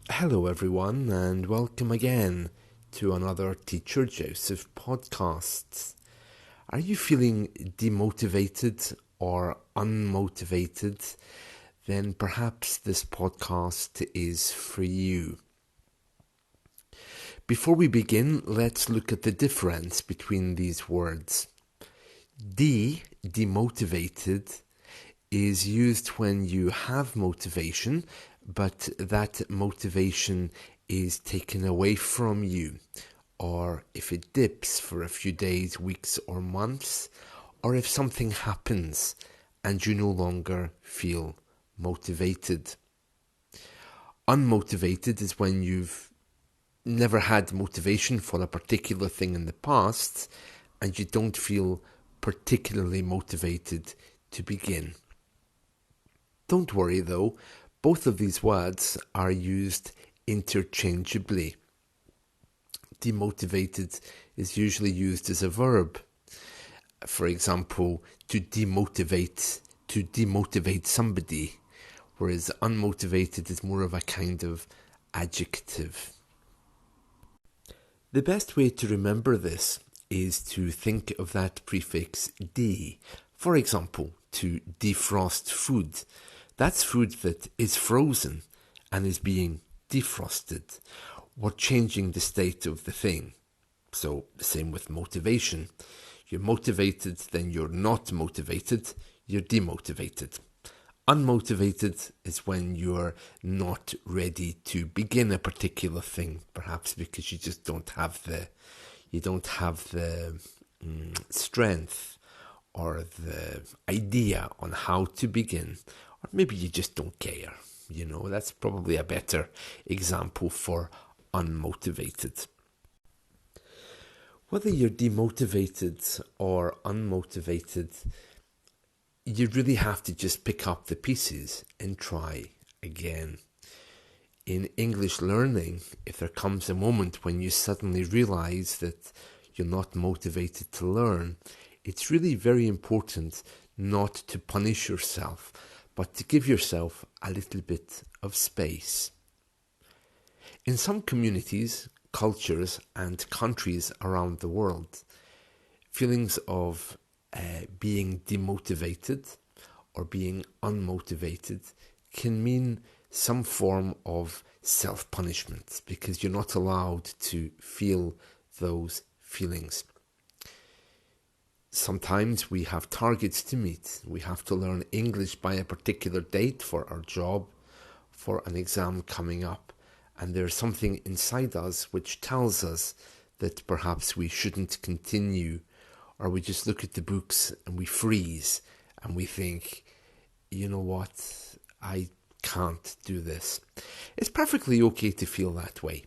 Hello, everyone, and welcome again to another Teacher Joseph podcast. Are you feeling demotivated or unmotivated? Then perhaps this podcast is for you. Before we begin, let's look at the difference between these words. Demotivated, is used when you have motivation, but that motivation is taken away from you, or if it dips for a few days, weeks, or months, or if something happens and you no longer feel motivated. Unmotivated is when you've never had motivation for a particular thing in the past and you don't feel particularly motivated to begin. Don't worry though, both of these words are used interchangeably. Demotivated is usually used as a verb. For example, to demotivate somebody, whereas unmotivated is more of a kind of adjective. The best way to remember this is to think of that prefix de. For example, to defrost food. That's food that is frozen and is being defrosted, or changing the state of the thing. So the same with motivation. You're motivated, then you're not motivated, you're demotivated. Unmotivated is when you're not ready to begin a particular thing, perhaps because you just don't have the strength or the idea on how to begin. Or maybe you just don't care. That's probably a better example for unmotivated. Whether you're demotivated or unmotivated, you really have to just pick up the pieces and try again. In English learning, if there comes a moment when you suddenly realise that you're not motivated to learn, it's really very important not to punish yourself, but to give yourself a little bit of space. In some communities, cultures, and countries around the world, feelings of being demotivated or being unmotivated can mean some form of self-punishment because you're not allowed to feel those feelings. Sometimes we have targets to meet. We have to learn English by a particular date for our job, for an exam coming up, and there's something inside us which tells us that perhaps we shouldn't continue, or we just look at the books and we freeze and we think, you know what, I can't do this. It's perfectly okay to feel that way.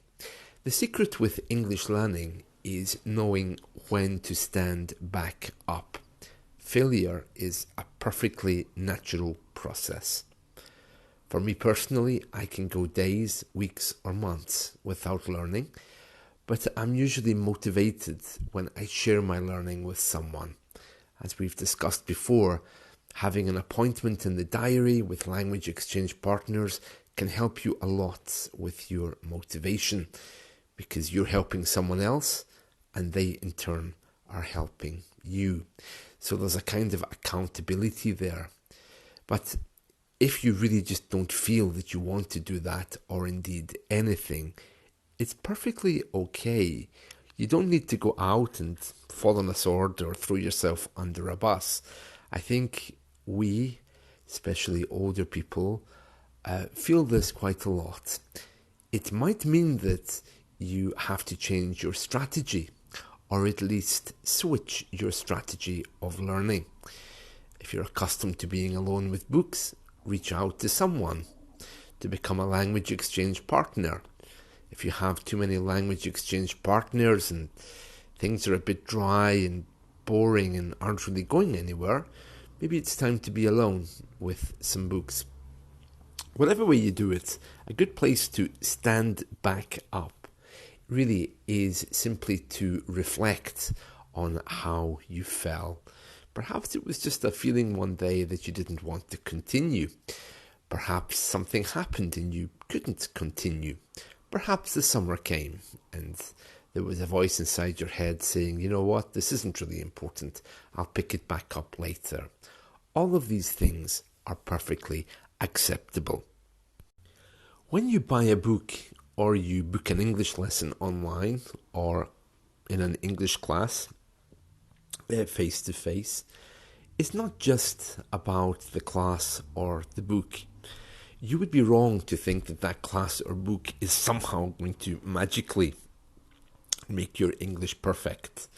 The secret with English learning is knowing when to stand back up. Failure is a perfectly natural process. For me personally, I can go days, weeks, or months without learning, but I'm usually motivated when I share my learning with someone. As we've discussed before, having an appointment in the diary with language exchange partners can help you a lot with your motivation because you're helping someone else and they in turn are helping you. So there's a kind of accountability there. But if you really just don't feel that you want to do that or indeed anything, it's perfectly okay. You don't need to go out and fall on a sword or throw yourself under a bus. I think we, especially older people, feel this quite a lot. It might mean that you have to change your strategy, or at least switch your strategy of learning. If you're accustomed to being alone with books, reach out to someone to become a language exchange partner. If you have too many language exchange partners and things are a bit dry and boring and aren't really going anywhere, maybe it's time to be alone with some books. Whatever way you do it, a good place to stand back up really is simply to reflect on how you fell. Perhaps it was just a feeling one day that you didn't want to continue. Perhaps something happened and you couldn't continue. Perhaps the summer came and there was a voice inside your head saying, you know what, this isn't really important. I'll pick it back up later. All of these things are perfectly acceptable. When you buy a book or you book an English lesson online or in an English class, face to face, it's not just about the class or the book. You would be wrong to think that that class or book is somehow going to magically make your English perfect.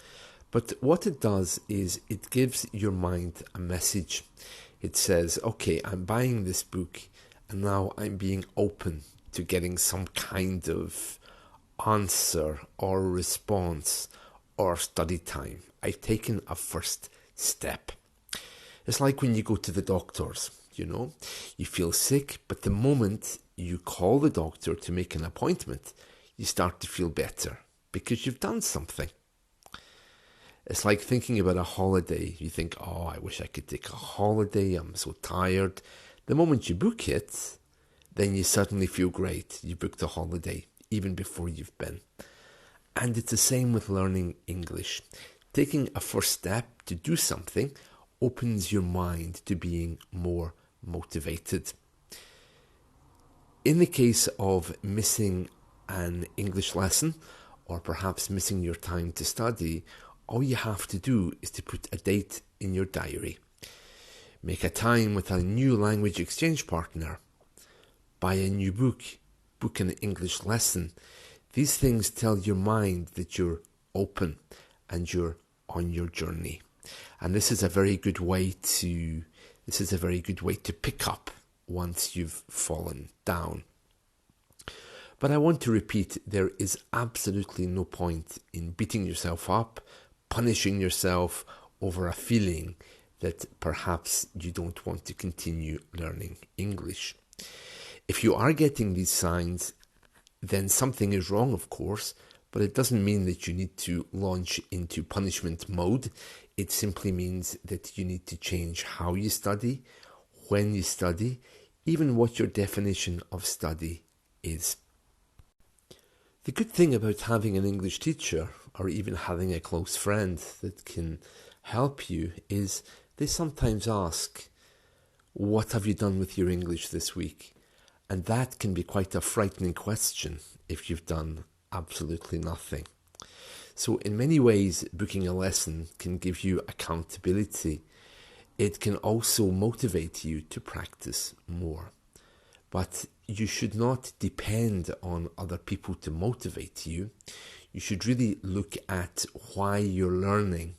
But what it does is it gives your mind a message. It says, okay, I'm buying this book and now I'm being open to getting some kind of answer or response or study time. I've taken a first step. It's like when you go to the doctors, you feel sick, but the moment you call the doctor to make an appointment, you start to feel better because you've done something. It's like thinking about a holiday. You think, oh, I wish I could take a holiday. I'm so tired. The moment you book it, then you suddenly feel great. You booked a holiday even before you've been. And it's the same with learning English. Taking a first step to do something opens your mind to being more motivated. In the case of missing an English lesson or perhaps missing your time to study, all you have to do is to put a date in your diary. Make a time with a new language exchange partner. Buy a new book. Book an English lesson. These things tell your mind that you're open and you're on your journey. And this is a very good way to pick up once you've fallen down. But I want to repeat, there is absolutely no point in beating yourself up, punishing yourself over a feeling that perhaps you don't want to continue learning English. If you are getting these signs, then something is wrong, of course, but it doesn't mean that you need to launch into punishment mode. It simply means that you need to change how you study, when you study, even what your definition of study is. The good thing about having an English teacher or even having a close friend that can help you is they sometimes ask, what have you done with your English this week? And that can be quite a frightening question if you've done absolutely nothing. So in many ways, booking a lesson can give you accountability. It can also motivate you to practice more. But you should not depend on other people to motivate you. You should really look at why you're learning,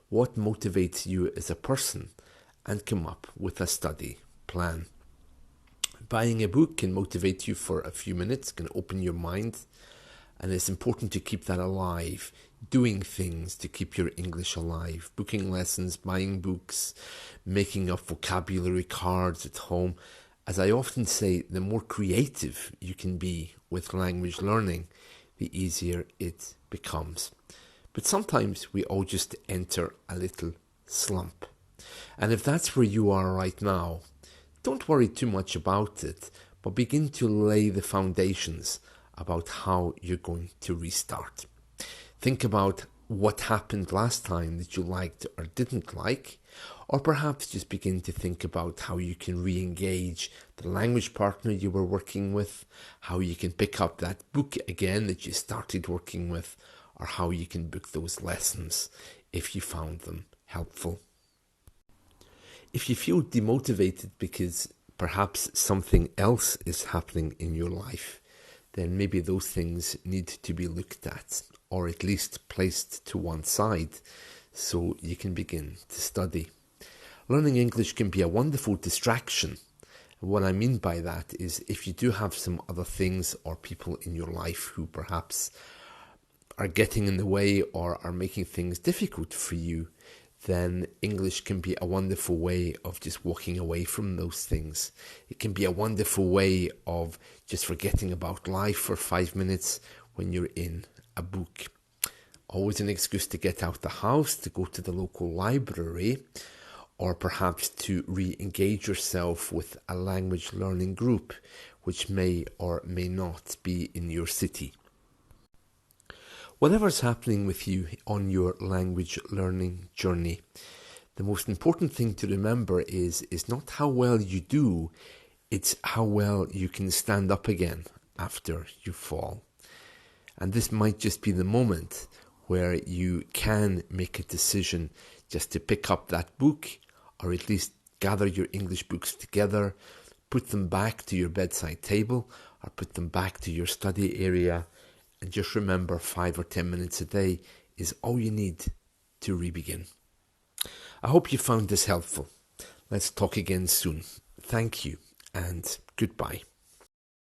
what motivates you as a person, and come up with a study plan. Buying a book can motivate you for a few minutes, can open your mind, and it's important to keep that alive, doing things to keep your English alive, booking lessons, buying books, making up vocabulary cards at home. As I often say, the more creative you can be with language learning, the easier it becomes. But sometimes we all just enter a little slump. And if that's where you are right now, don't worry too much about it, but begin to lay the foundations about how you're going to restart. Think about what happened last time that you liked or didn't like, or perhaps just begin to think about how you can re-engage the language partner you were working with, how you can pick up that book again that you started working with, or how you can book those lessons if you found them helpful. If you feel demotivated because perhaps something else is happening in your life, then maybe those things need to be looked at, or at least placed to one side, so you can begin to study. Learning English can be a wonderful distraction. What I mean by that is if you do have some other things or people in your life who perhaps are getting in the way or are making things difficult for you, then English can be a wonderful way of just walking away from those things. It can be a wonderful way of just forgetting about life for 5 minutes when you're in a book. Always an excuse to get out the house, to go to the local library, or perhaps to re-engage yourself with a language learning group which may or may not be in your city. Whatever's happening with you on your language learning journey, the most important thing to remember is not how well you do, it's how well you can stand up again after you fall. And this might just be the moment where you can make a decision just to pick up that book, or at least gather your English books together, put them back to your bedside table, or put them back to your study area, and just remember 5 or 10 minutes a day is all you need to re-begin. I hope you found this helpful. Let's talk again soon. Thank you and goodbye.